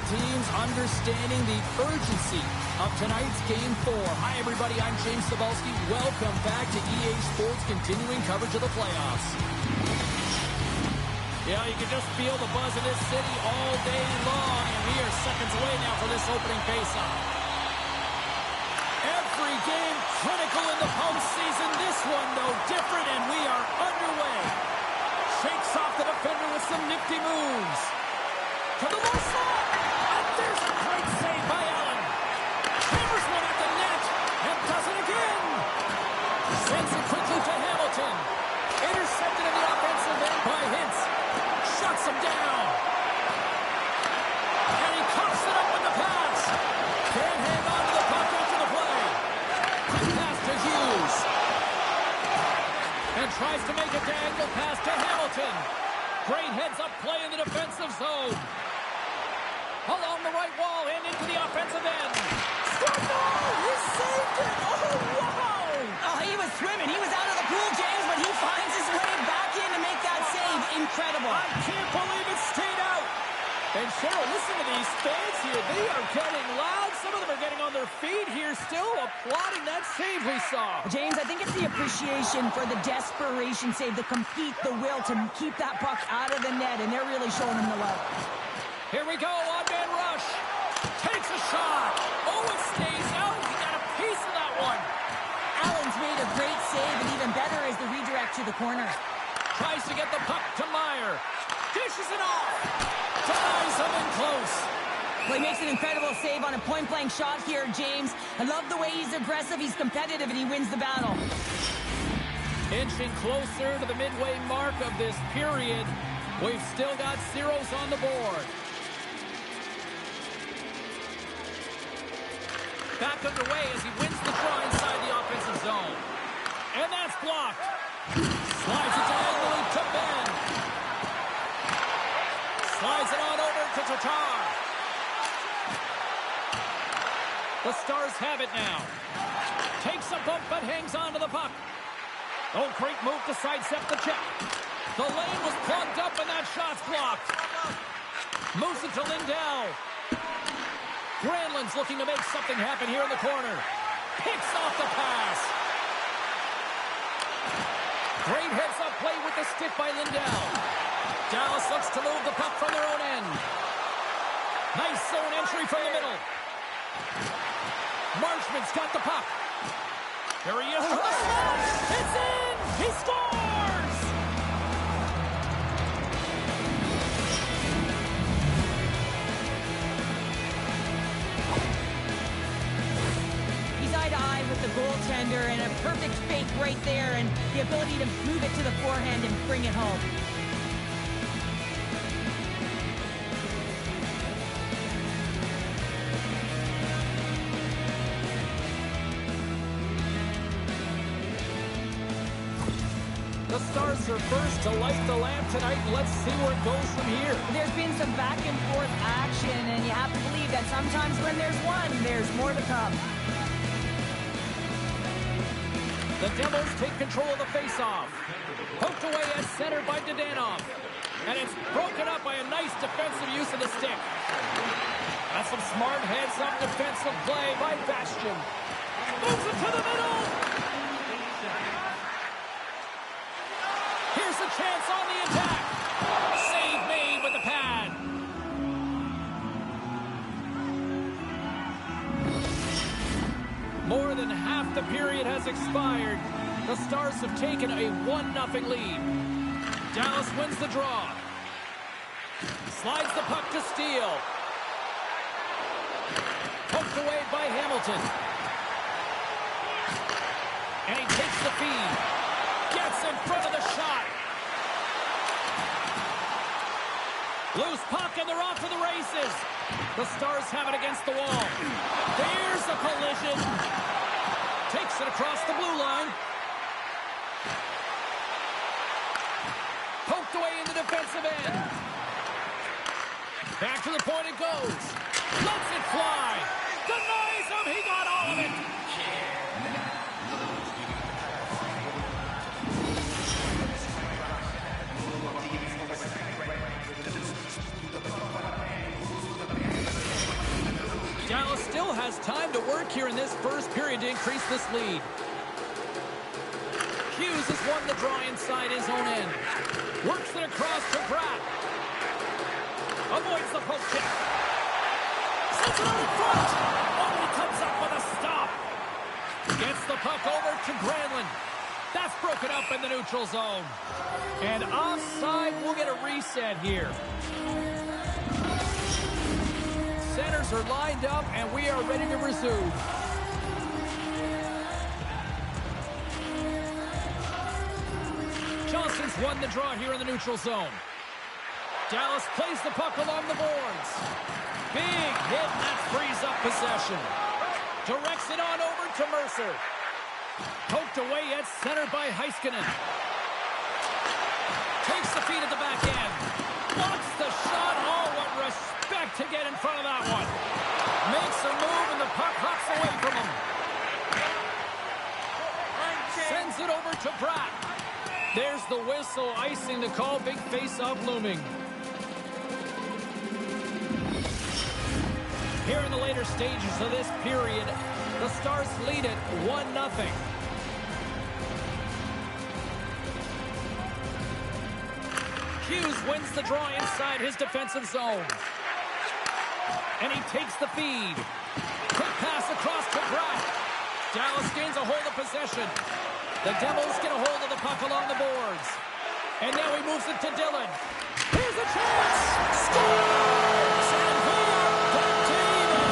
teams understanding the urgency of tonight's Game 4. Hi, everybody. I'm James Cebulski. Welcome back to EA Sports' continuing coverage of the playoffs. Yeah, you can just feel the buzz in this city all day long, and we are seconds away now for this opening faceoff. Every game critical in the postseason. This one, no different, and we are underway. Shakes off the defender with some nifty moves. To the low slot. And there's a great save by Allen. Hammers one at the net. And does it again. Sends it quickly to Hamilton. Intercepted in the offensive end by Hintz. Shuts him down. And he coughs it up with the pass. Can't hang on to the puck after the play. Quick pass to Hughes. And tries to make a diagonal pass to Hamilton. Great heads-up play in the defensive zone. Along the right wall and into the offensive end. Scored! He saved it! Oh, wow! Oh, he was swimming. He was out of the pool, James, but he finds his way back in to make that save. Incredible. I can't believe it stayed out. And Cheryl, listen to these fans here. They are getting loud. Some of them are getting on their feet here, still applauding that save we saw. James, I think it's the appreciation for the desperation save, the compete, the will to keep that puck out of the net, and they're really showing him the love. Here we go, on-man rush. Takes a shot. Oh, it stays out. He got a piece of that one. Allen's made a great save, and even better is the redirect to the corner. Tries to get the puck to Meyer. Dishes it off. Ties him in close. Well, he makes an incredible save on a point-blank shot here, James. I love the way he's aggressive, he's competitive, and he wins the battle. Inching closer to the midway mark of this period. We've still got zeros on the board. Back underway as he wins the draw inside the offensive zone. And that's blocked. Slides it diagonally to Ben. Slides it on over to Tatar. The Stars have it now. Takes a bump but hangs on to the puck. Oh, great move to sidestep the check. The lane was plugged up and that shot's blocked. Moves it to Lindell. Granlund's looking to make something happen here in the corner. Picks off the pass. Great heads-up play with the stick by Lindell. Dallas looks to move the puck from their own end. Nice zone entry from the middle. Marchman's got the puck. Here he is from the slot. It's in! He scores! He's eye-to-eye with the goaltender, and a perfect fake right there, and the ability to move it to the forehand and bring it home. The Stars are first to light the lamp tonight. Let's see where it goes from here. There's been some back and forth action, and you have to believe that sometimes when there's one, there's more to come. The Devils take control of the faceoff. Poked away at center by Dadonov. And it's broken up by a nice defensive use of the stick. That's some smart heads-up defensive play by Bastian. Moves it to the middle. Here's a chance on the attack. Save made with the pad. More than half the period has expired. The Stars have taken a 1-0 lead. Dallas wins the draw. Slides the puck to Steele. Poked away by Hamilton. And he takes the feed. Gets in front of the shot. Loose puck, and they're off to the races. The Stars have it against the wall. There's a collision. Takes it across the blue line. Poked away in the defensive end. Back to the point it goes. Lets it fly. Denies him. He got all of it. work here in this first period to increase this lead. Hughes has won the draw inside his own end. Works it across to Pratt. Avoids the poke kick. Sends it on in front. Oh, he comes up with a stop. Gets the puck over to Granlund. That's broken up in the neutral zone. And offside, we'll get a reset here. Centers are lined up, and we are ready to resume. Johnson's won the draw here in the neutral zone. Dallas plays the puck along the boards. Big hit, and that frees up possession. Directs it on over to Mercer. Poked away at center by Heiskanen. Takes the feed at the back end. Blocks the shot. Oh, what respect to get in front of that one. Makes a move, and the puck hops away from him. Sends it over to Pratt. There's the whistle, icing the call. Big face-off looming. Here in the later stages of this period, the Stars lead it 1-0. Hughes wins the draw inside his defensive zone. And he takes the feed. Quick pass across to Pratt. Dallas gains a hold of possession. The Devils get a hold of the puck along the boards. And now he moves it to Dillon. Here's a chance! Scores! And we are back to even.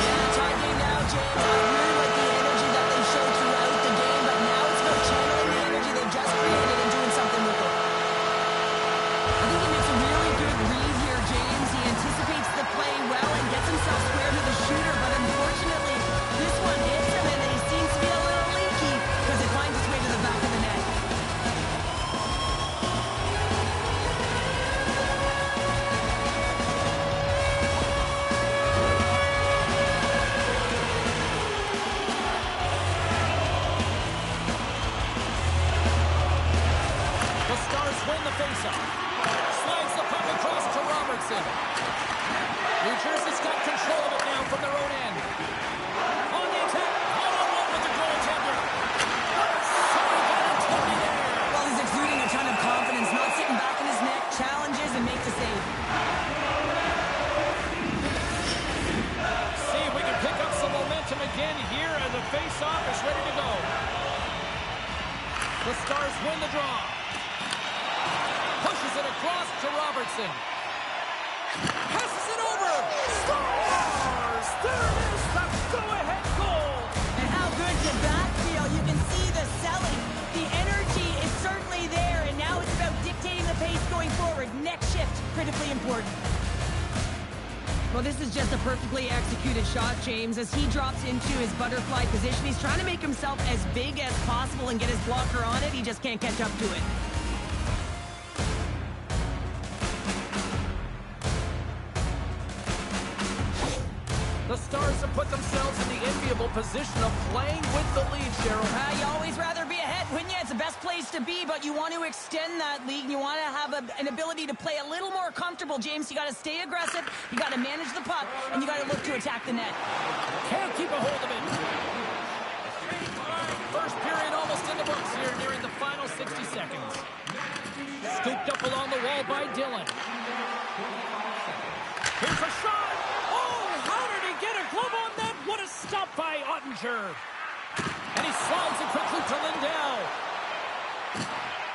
Yeah, tie game now, James. I really like the energy that they showed throughout the game, but now it's about channeling the energy they've just created and doing something with it. I think he makes a really good read here, James. He anticipates the play well and gets himself square to the shooter, but unfortunately, this one hits him and he seems to be a little leaky because it finds its way to the back of the net. The Stars win the faceoff. Slides the puck across to Robertson. New Jersey's got control of it now from their own end. On the attack, one-on-one with the goaltender. What a save by the Tony there. Well, he's exuding a ton of confidence, not sitting back in his net, challenges and makes a save. See if we can pick up some momentum again here as the face-off is ready to go. The Stars win the draw. Pushes it across to Robertson. Passes it over. Stars! There it is, the go-ahead goal. And how good did that feel? You can see the selling. The energy is certainly there, and now it's about dictating the pace going forward. Next shift, critically important. Well, this is just a perfectly executed shot, James. As he drops into his butterfly position, he's trying to make himself as big as possible and get his blocker on it. He just can't catch up to it. The Stars have put themselves in the enviable position of playing with the lead, Cheryl. You always rather be ahead, wouldn't you? It's the best place to be, but you want to extend that lead. You want to have an ability to play a little more comfortable, James. You got to stay aggressive, you got to manage the puck, and you got to look to attack the net. Can't keep a hold of it. First period almost in the books here, nearing the final 60 seconds. Scooped up along the wall by Dillon. Here's a shot. Get a glove on that. What a stop by Ottinger. And he slides it quickly to Lindell.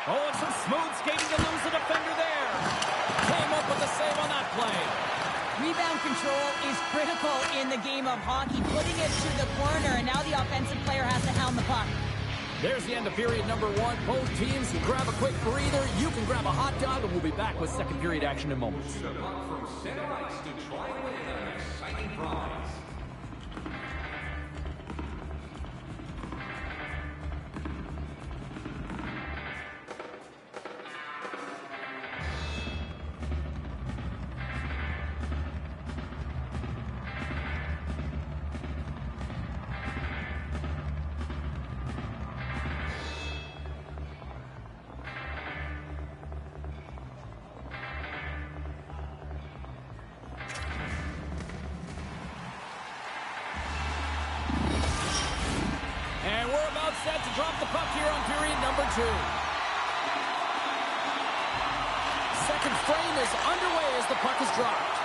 Oh, and some smooth skating to lose the defender there. Came up with the save on that play. Rebound control is critical in the game of hockey. Putting it to the corner, and now the offensive player has to hound the puck. There's the end of period number one. Both teams can grab a quick breather. You can grab a hot dog, and we'll be back with second period action in moments. set to drop the puck here on period number 2. Second frame is underway as the puck is dropped.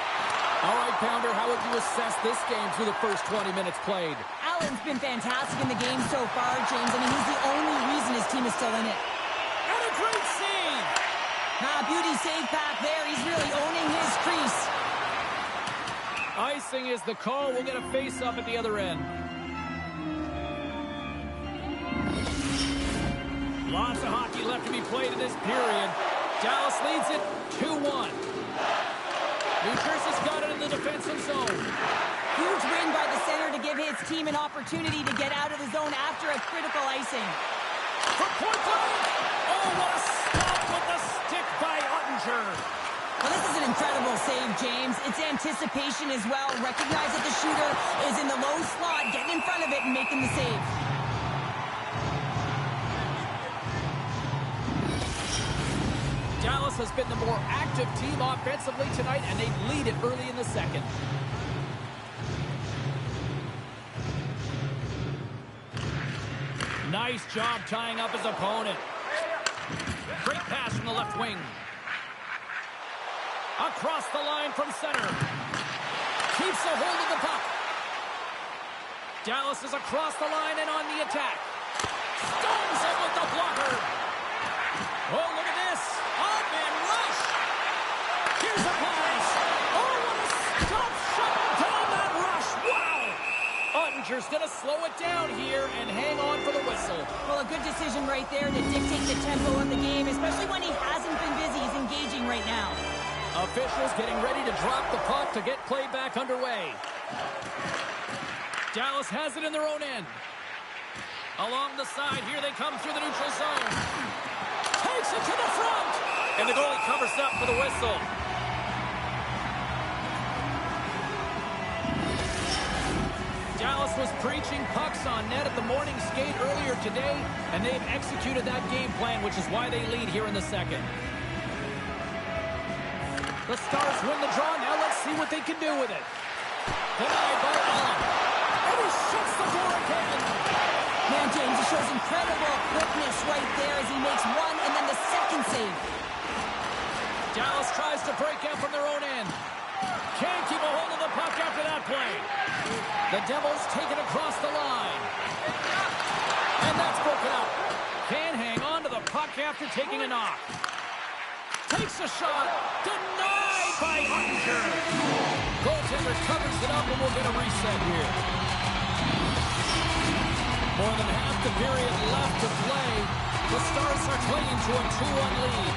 All right, Pounder, how would you assess this game through the first 20 minutes played? Allen's been fantastic in the game so far, James. I mean, he's the only reason his team is still in it. And a great save! Beauty save back there. He's really owning his crease. Icing is the call. We'll get a face-off at the other end. Lots of hockey left to be played in this period. Dallas leads it 2-1. New Jersey's got it in the defensive zone. Huge win by the center to give his team an opportunity to get out of the zone after a critical icing. For point blank! Oh, what a stop with the stick by Ottinger. Well, this is an incredible save, James. It's anticipation as well. Recognize that the shooter is in the low slot, getting in front of it and making the save. Dallas has been the more active team offensively tonight, and they lead it early in the second. Nice job tying up his opponent. Great pass from the left wing. Across the line from center. Keeps a hold of the puck. Dallas is across the line and on the attack. Stones it with the blocker. Oh, look at this. Odd-man rush. Here's a pass. Oh, what a stop shut down that rush. Wow. Ottinger's going to slow it down here and hang on for the whistle. Well, a good decision right there to dictate the tempo of the game, especially when he hasn't been busy. He's engaging right now. Officials getting ready to drop the puck to get play back underway. Dallas has it in their own end. Along the side, here they come through the neutral zone. Takes it to the front. And the goalie covers up for the whistle. Dallas was preaching pucks on net at the morning skate earlier today, and they've executed that game plan, which is why they lead here in the second. The Stars win the draw. Now let's see what they can do with it. Denied by Allen. And he shuts the door again. Man, James, he shows incredible quickness right there as he makes one and then the second save. Dallas tries to break out from their own end. Can't keep a hold of the puck after that play. The Devils take it across the line. And that's broken up. Can't hang on to the puck after taking a knock. Takes a shot. Denied by Ottinger. Goaltender covers it up and we'll get a reset here. More than half the period left to play. The Stars are clinging to a 2-1 lead.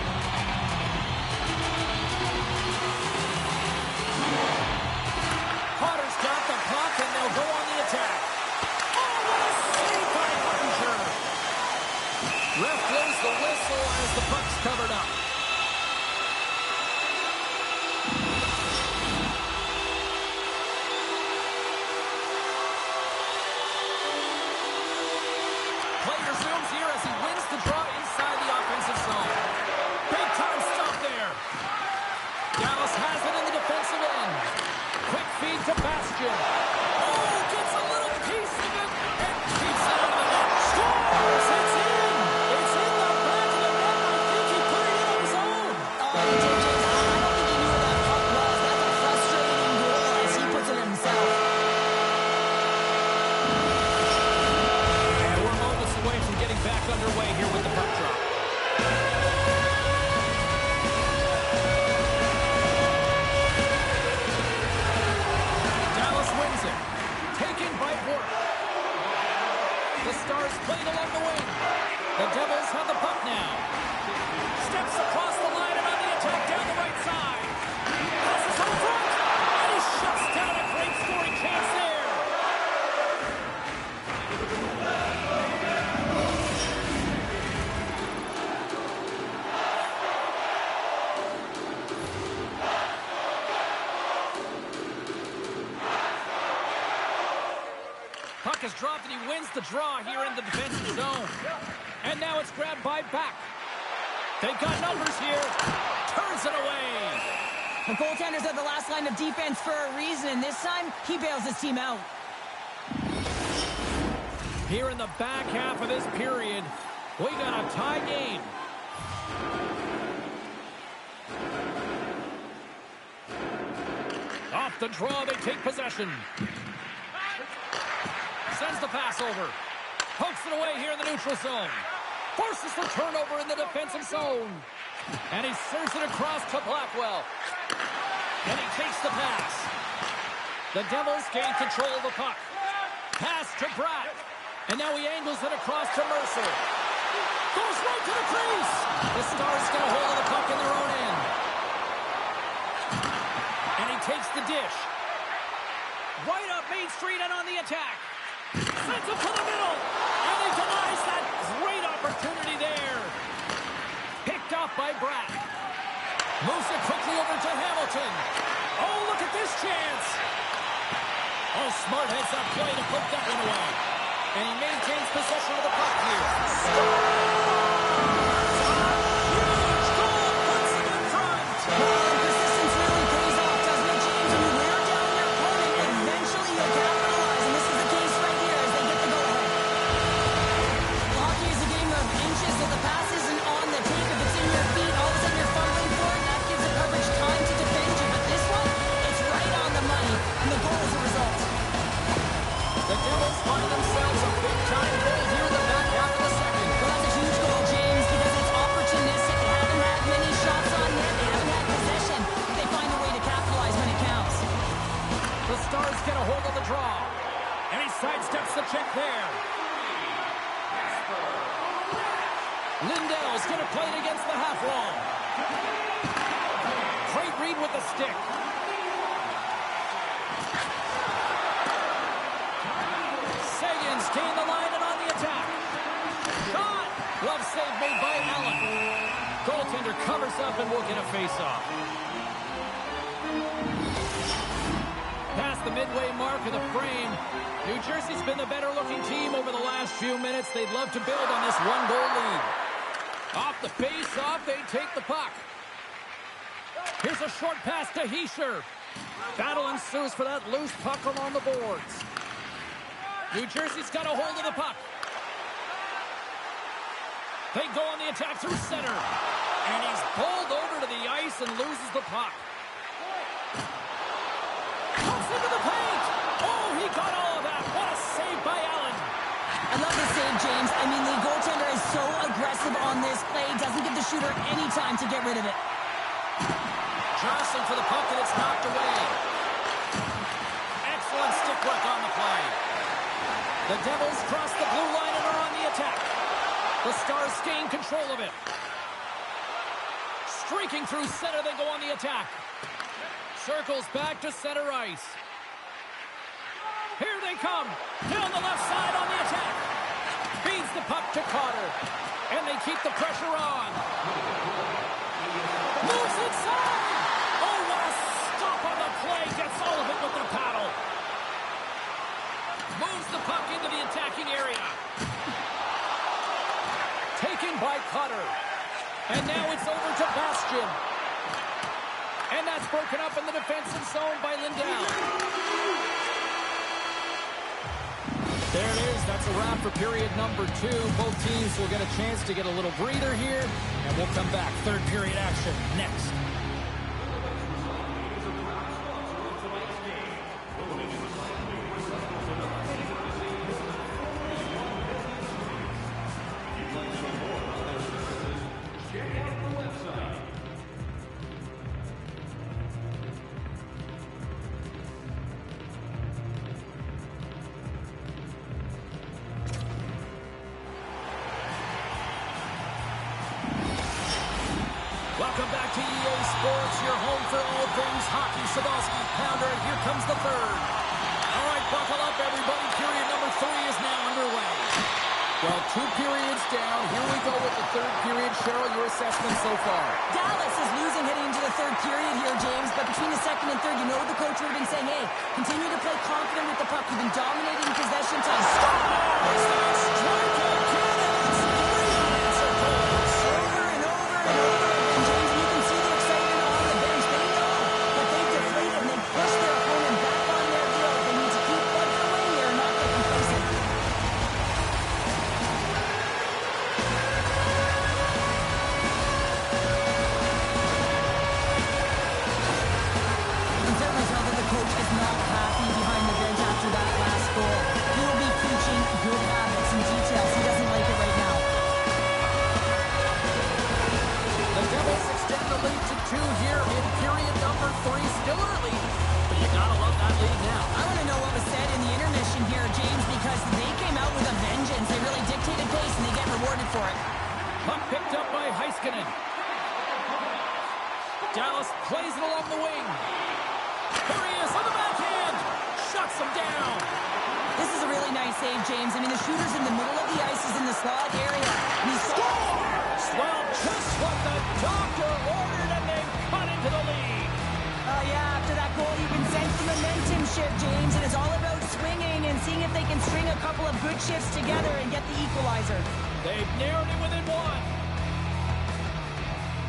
Potter's got the puck and they'll go on the attack. Oh, what a save by Ottinger. Ref blows the whistle as the puck's covered up. Play resumes here as he wins the draw inside the offensive zone. Big time stop there. Dallas has it in the defensive end. Quick feed to Bastion. Oh, gets a little piece of it and keeps it out of the net. Scores! It's in! It's in the back of the net. I think he put it in on his own. Oh, James, I don't think he knew where that puck was. That's a frustrating goal as he puts it himself. And we're moments away from getting back underway here with the puck drop. Dallas wins it. Taken by Bork. The Stars played along the wing. The Devils have the puck now. Steps across the line and on the attack down the right side. Passes on front. And he shuts down a great scoring chance there. Puck is dropped and he wins the draw here in the defensive zone. And now it's grabbed by Back. They've got numbers here. Turns it away. The goaltenders are the last line of defense for a reason, and this time he bails his team out. Here in the back half of this period, we got a tie game. Off the draw, they take possession. Sends the pass over. Pokes it away here in the neutral zone. Forces the turnover in the defensive zone. And he serves it across to Blackwell. And he takes the pass. The Devils gain control of the puck. Pass to Pratt. And now he angles it across to Mercer. Goes right to the crease. The Stars get a hold of the puck in their own end. And he takes the dish. Right up Main Street and on the attack. Sends it to the middle. And he denies that great opportunity there. Picked up by Pratt. Moves it quickly over to Hamilton. Oh, look at this chance. Oh, smart heads-up play to put that one away. And he maintains possession of the puck here. Huge goal puts them in front. Persistence really pays off, doesn't it, James? When you wear down your opponent, eventually you'll capitalize. And this is the case right here as they get the go-ahead. Hockey is a game of inches, so the pass isn't on the tape. If it's in your feet, all of a sudden you're fumbling for it. That gives the coverage time to defend you. But this one, it's right on the money. And the goal is a result. The Devils find themselves a big-time goal here in the back half of the second. Well, that's a huge goal, James, because it's opportunistic. They haven't had many shots on net. They haven't had possession. They find a way to capitalize when it counts. The Stars get a hold of the draw. And he sidesteps the check there. Lindell's going to play it against the half wall. Great read with the stick. Sagan's gained the line and on the attack. Shot! Glove save made by Allen. Goaltender covers up and will get a face-off. Past the midway mark of the frame, New Jersey's been the better-looking team over the last few minutes. They'd love to build on this one-goal lead. Off the face-off, they take the puck. Here's a short pass to Hischier. Battle ensues for that loose puck along the boards. New Jersey's got a hold of the puck. They go on the attack through center. And he's pulled over to the ice and loses the puck. Comes into the paint. Oh, he got all of that. What a save by Allen. I love the save, James. I mean, the goaltender is so aggressive on this play. Doesn't give the shooter any time to get rid of it. Johnson for the puck, and it's knocked away. Excellent stick work on the play. The Devils cross the blue line and are on the attack. The Stars gain control of it. Streaking through center, they go on the attack. Circles back to center ice. Here they come. Down the left side on the attack. Feeds the puck to Carter. And they keep the pressure on. Moves inside. Oh, what a stop on the play. Gets all of it with the paddle. Moves the puck into the attacking area. Taken by Cutter. And now it's over to Bastian. And that's broken up in the defensive zone by Lindell. There it is. That's a wrap for period number 2. Both teams will get a chance to get a little breather here. And we'll come back. Third period action next. Welcome back to EA Sports, your home for all things hockey. Sadowski, Pounder, and here comes the third. All right, buckle up, everybody. Period number 3 is now underway. Well, 2 periods down. Here we go with the third period. Cheryl, your assessment so far? Dallas is losing heading into the third period here, James. But between the second and third, you know the coach would have been saying, hey, continue to play confident with the puck. You've been dominating possession time. Stop! Is that strikeout candidates? Over and over and over again, James. And you can see the excitement on the bench. They know that they've deflated and they've pushed their opponent back on their heel. They need to keep plugging away here and not get complacent. for it. Puck picked up by Heiskanen. Dallas plays it along the wing. There he is on the backhand. Shuts him down. This is a really nice save, James. I mean, the shooter's in the middle of the ice. He's in the slot area. And he scores! Well, just what the doctor ordered, and they've cut into the lead. Yeah, after that goal, you can sense the momentum shift, James. And it's all about swinging and seeing if they can string a couple of good shifts together and get the equalizer. They've narrowed it within one.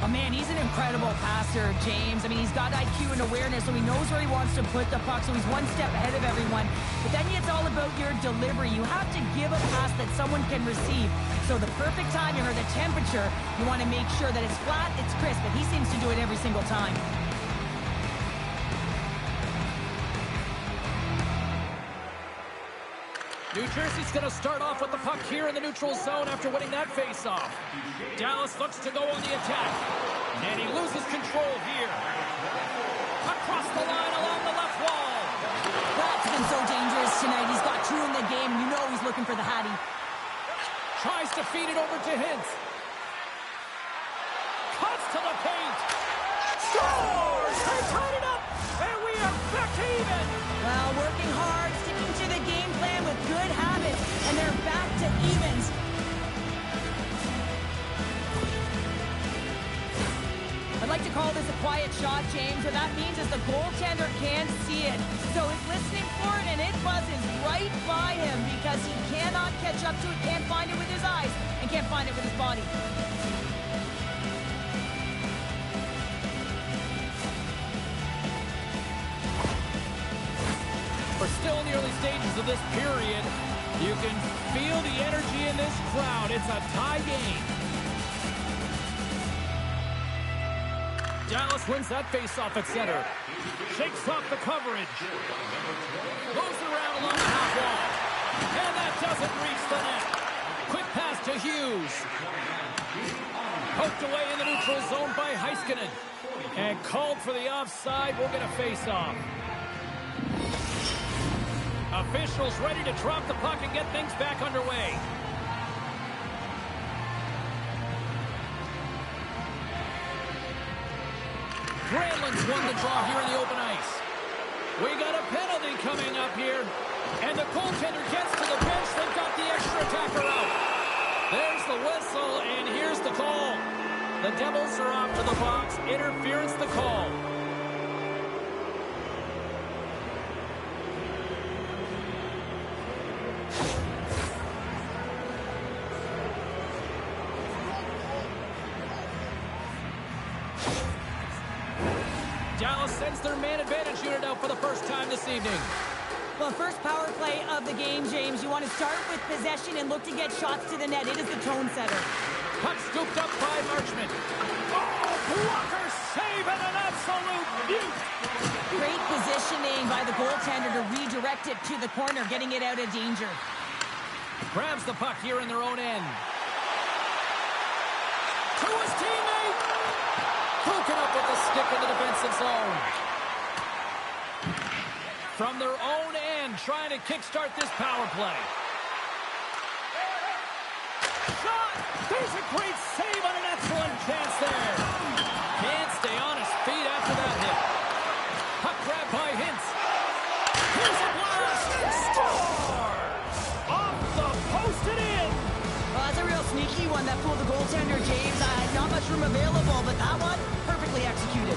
Oh, man, he's an incredible passer, James. I mean, he's got IQ and awareness, so he knows where he wants to put the puck, so he's one step ahead of everyone. But then it's all about your delivery. You have to give a pass that someone can receive. So the perfect timing or the temperature, you want to make sure that it's flat, it's crisp, and he seems to do it every single time. New Jersey's going to start off with the puck here in the neutral zone after winning that faceoff. Dallas looks to go on the attack, and he loses control here. Across the line along the left wall. That's been so dangerous tonight. He's got two in the game. You know he's looking for the Hattie. Tries to feed it over to Hintz. Cuts to the paint. Scores! They tied it up, and we are back to even. Well, working hard, sticking to the game plan with good habits, and they're back to evens. I'd like to call this a quiet shot, James. What that means is the goaltender can't see it. So he's listening for it, and it buzzes right by him because he cannot catch up to it, can't find it with his eyes, and can't find it with his body. We're still in the early stages of this period. You can feel the energy in this crowd. It's a tie game. Dallas wins that faceoff at center. Shakes off the coverage. Goes around along the half wall. And that doesn't reach the net. Quick pass to Hughes. Poked away in the neutral zone by Heiskanen. And called for the offside. We'll get a faceoff. Officials ready to drop the puck and get things back underway. Granlund's won the draw here in the open ice. We got a penalty coming up here. And the goaltender gets to the bench. They've got the extra attacker out. There's the whistle, and here's the call. The Devils are off to the box. Interference the call. Dallas sends their man advantage unit out for the first time this evening. Well, first power play of the game, James. You want to start with possession and look to get shots to the net. It is the tone setter. Puck scooped up by Marchment. Oh, blocker save and an absolute beaut. Great positioning by the goaltender to redirect it to the corner, getting it out of danger. Grabs the puck here in their own end. To his teammate. Poking up with the stick in the defensive zone. From their own end, trying to kickstart this power play. Shot! There's a great save on an excellent chance there. Can't stay on his feet after that hit. Puck grab by Hintz. Here's a blast! Scores! Off the post and in! Well, that's a real sneaky one that fooled the goaltender, James. Not much room available, but that one, perfectly executed.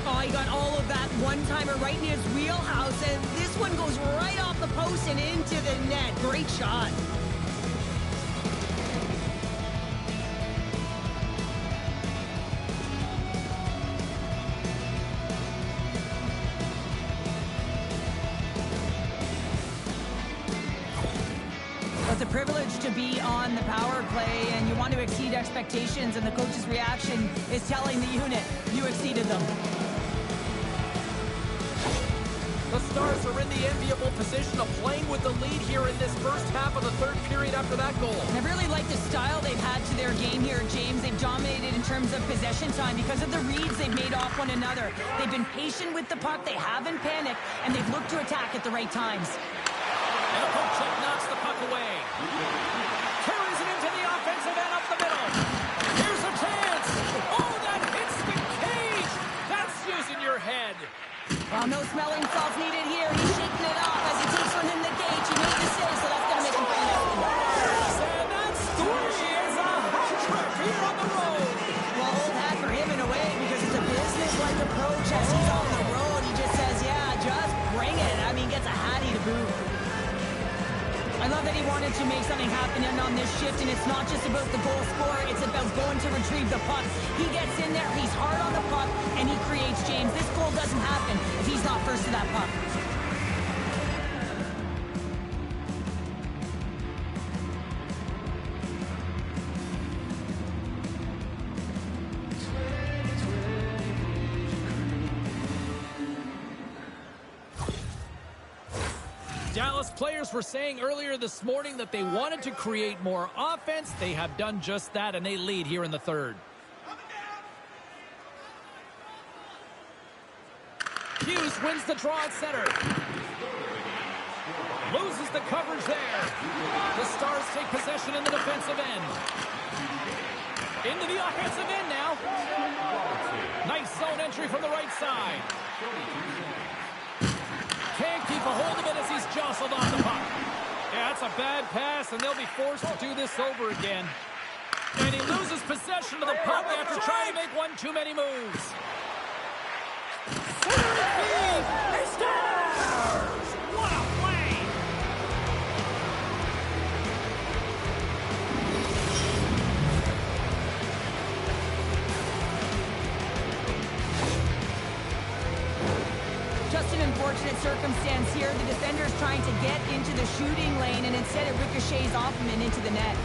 Oh, he got all of that one-timer right in his wheelhouse, and this one goes right off the post and into the net. Great shot. It's a privilege to be on the power play, and you want to exceed expectations, and the coach's reaction is telling the unit, you exceeded them. The Stars are in the enviable position of playing with the lead here in this first half of the third period after that goal. I really like the style they've had to their game here, James. They've dominated in terms of possession time because of the reads they've made off one another. They've been patient with the puck, they haven't panicked, and they've looked to attack at the right times. And a poke check knocks the puck away. Carries it into the offensive end up the middle. Here's a chance. Oh, that hits the cage. That's using your head. Well, no smelling salts needed here. He's shaking it off as he takes one in the cage. He made the save, so that's going to make him pretty happy. And that's three is a hat trick here on the road. Well, old hat for him in a way because it's a business-like approach as he's on the road. He just says, yeah, just bring it. I mean, gets a hattie to boot. I love that he wanted to make something happen on this shift, and it's not just about the goal scorer, it's about going to retrieve the puck. He gets in there, he's hard on the puck, and he creates James. This goal doesn't happen if he's not first to that puck. Dallas players were saying earlier this morning that they wanted to create more offense. They have done just that, and they lead here in the third. Hughes wins the draw at center. Loses the coverage there. The Stars take possession in the defensive end. Into the offensive end now. Nice zone entry from the right side. Can't keep a hold of it as he's jostled off the puck. Yeah, that's a bad pass, and they'll be forced to do this over again. And he loses possession of the puck after trying to make one too many moves. Center feed! He scores! What a play! Just an unfortunate circumstance here. The defender's trying to get into the shooting lane, and instead it ricochets off him and into the net.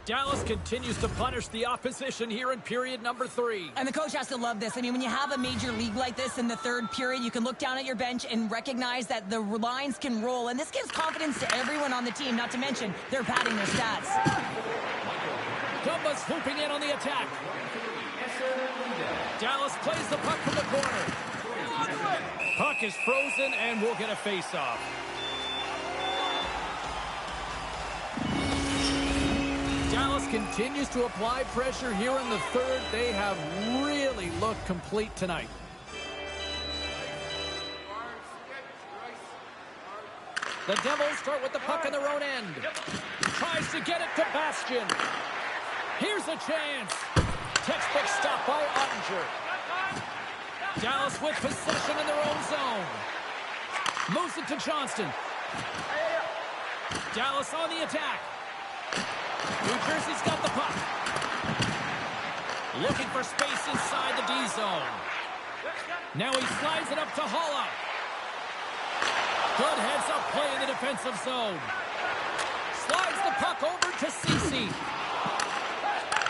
Dallas continues to punish the opposition here in period number 3. And the coach has to love this. I mean, when you have a major league like this in the third period, you can look down at your bench and recognize that the lines can roll. And this gives confidence to everyone on the team, not to mention they're padding their stats. Dumba's swooping in on the attack. Dallas plays the puck from the corner. Puck is frozen, and we'll get a face-off. Dallas continues to apply pressure here in the third. They have really looked complete tonight. The Devils start with the puck in their own end. Tries to get it to Bastian. Here's a chance. Textbook stop by Ottinger. Dallas with possession in their own zone. Moves it to Johnston. Dallas on the attack. New Jersey's got the puck. Looking for space inside the D zone. Now he slides it up to Holla. Good heads-up play in the defensive zone. Slides the puck over to Ceci.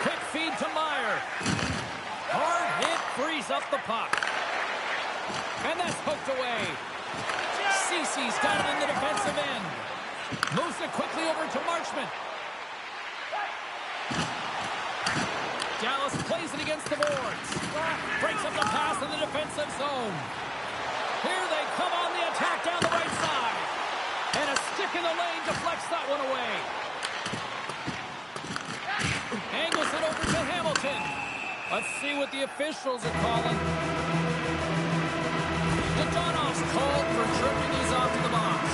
Quick feed to Meyer. Hard hit frees up the puck. And that's hooked away. Ceci's got it in the defensive end. Moves it quickly over to Marchment. Dallas plays it against the boards. Breaks up the pass in the defensive zone. Here they come on the attack down the right side. And a stick in the lane deflects that one away. Angles it over to Hamilton. Let's see what the officials are calling. Dodonov's called for tripping these off to the box.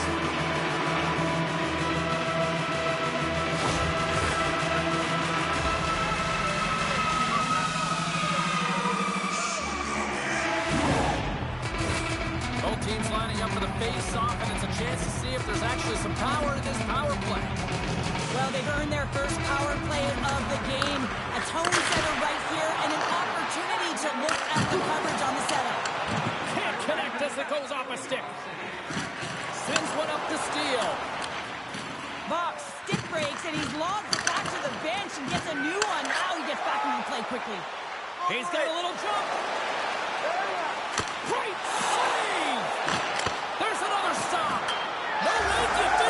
Teams lining up for the face-off, and it's a chance to see if there's actually some power in this power play. Well, they've earned their first power play of the game. A tone setter right here, and an opportunity to look at the coverage on the setup. Can't connect as it goes off a stick. Sends one up to steal. Box stick breaks, and he's logged back to the bench and gets a new one. Now he gets back into play quickly. He's got a little jump. Great save! There's another stop. No way to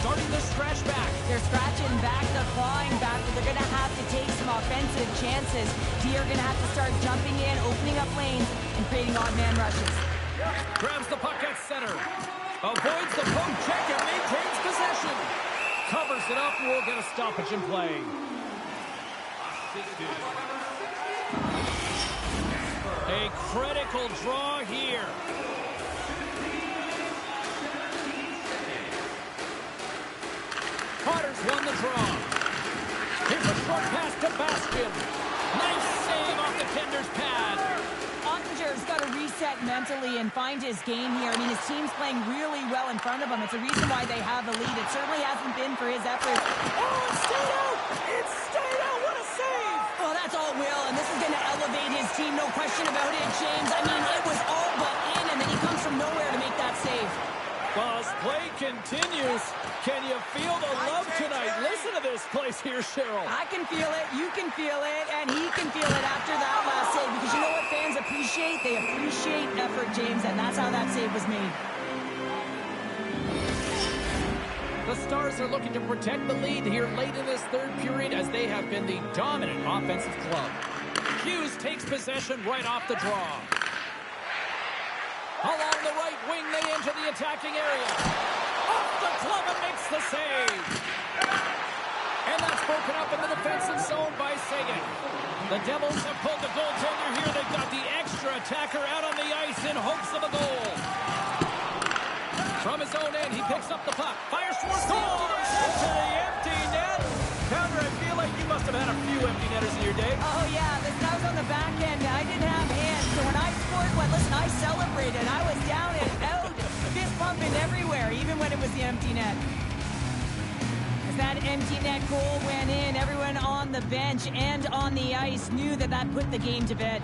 starting to scratch back. They're scratching back, they're clawing back, but they're going to have to take some offensive chances. D are going to have to start jumping in, opening up lanes, and creating odd man rushes. Grabs the puck at center. Avoids the poke check and maintains possession. Covers it up and will get a stoppage in play. A critical draw here. Potter's won the draw. Here's a short pass to Bastion. Nice save off the defender's pad. Ottinger's got to reset mentally and find his game here. I mean, his team's playing really well in front of him. It's a reason why they have the lead. It certainly hasn't been for his efforts. Oh, it stayed out! It stayed out! What a save! Well, that's all Will, and this is going to elevate his team, no question about it, James. I mean, it was all but in, and then he comes from nowhere to make that save. Well, as play continues, can you feel the love tonight? Listen to this place here, Cheryl. I can feel it, you can feel it, and he can feel it after that last save. Because you know what fans appreciate? They appreciate effort, James, and that's how that save was made. The Stars are looking to protect the lead here late in this third period as they have been the dominant offensive club. Hughes takes possession right off the draw. Along the right wing, they enter the attacking area. Off the glove and makes the save. And that's broken up in the defensive zone by Sagan. The Devils have pulled the goaltender here. They've got the extra attacker out on the ice in hopes of a goal. From his own end, he picks up the puck. Fires towards the empty net. Pounder, I feel like you must have had a few empty netters in your day. Oh, yeah. Listen, I was on the back end. I didn't have hands. So when I scored one, listen, I celebrated. I was down and out, fist pumping everywhere, even when it was the empty net. As that empty net goal went in, everyone on the bench and on the ice knew that that put the game to bed.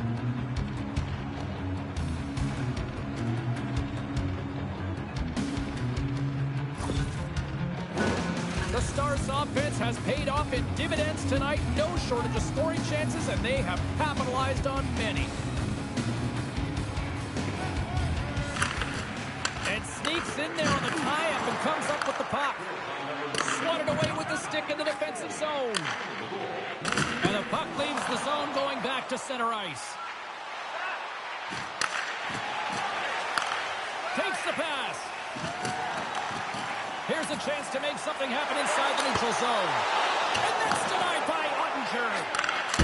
The Stars' offense has paid off in dividends tonight. No shortage of scoring chances, and they have capitalized on many. And sneaks in there on the tie-up and comes up with the puck. Swatted away with the stick in the defensive zone. And the puck leaves the zone going back to center ice. Takes the pass. Here's a chance to make something happen inside the neutral zone. And that's denied by Ottinger.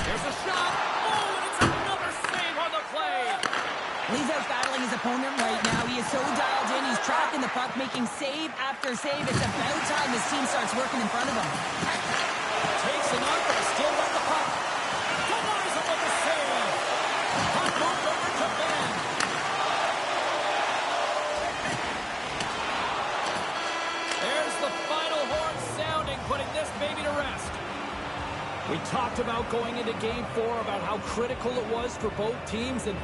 There's a shot. Oh, and it's another save on the play. He's out battling his opponent right now. He is so dialed in. He's tracking the puck, making save after save. It's about time his team starts working in front of him. Takes it up, but still got the puck. Denies him with the save. Puck moved over to Ben. There's the final horn sounding, putting this baby to rest. We talked about going into Game 4 about how critical it was for both teams, and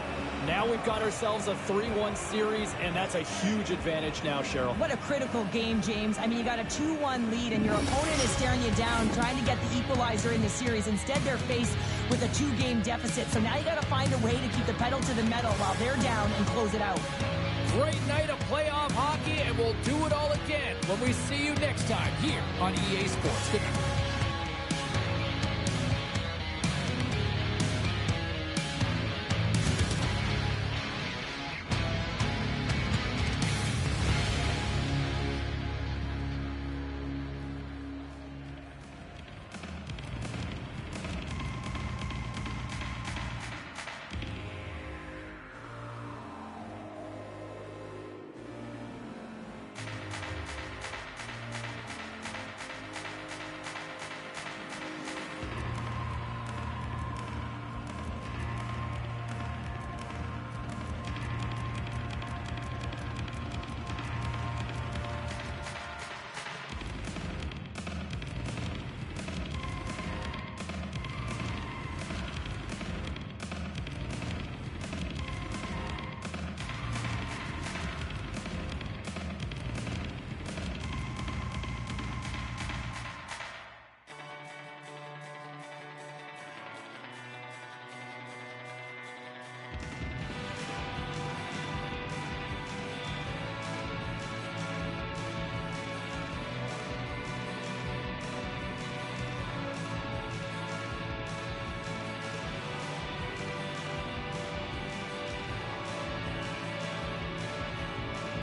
now we've got ourselves a 3-1 series, and that's a huge advantage now, Cheryl. What a critical game, James. I mean, you got a 2-1 lead, and your opponent is staring you down, trying to get the equalizer in the series. Instead, they're faced with a 2-game deficit. So now you got to find a way to keep the pedal to the metal while they're down and close it out. Great night of playoff hockey, and we'll do it all again when we see you next time here on EA Sports. Good night.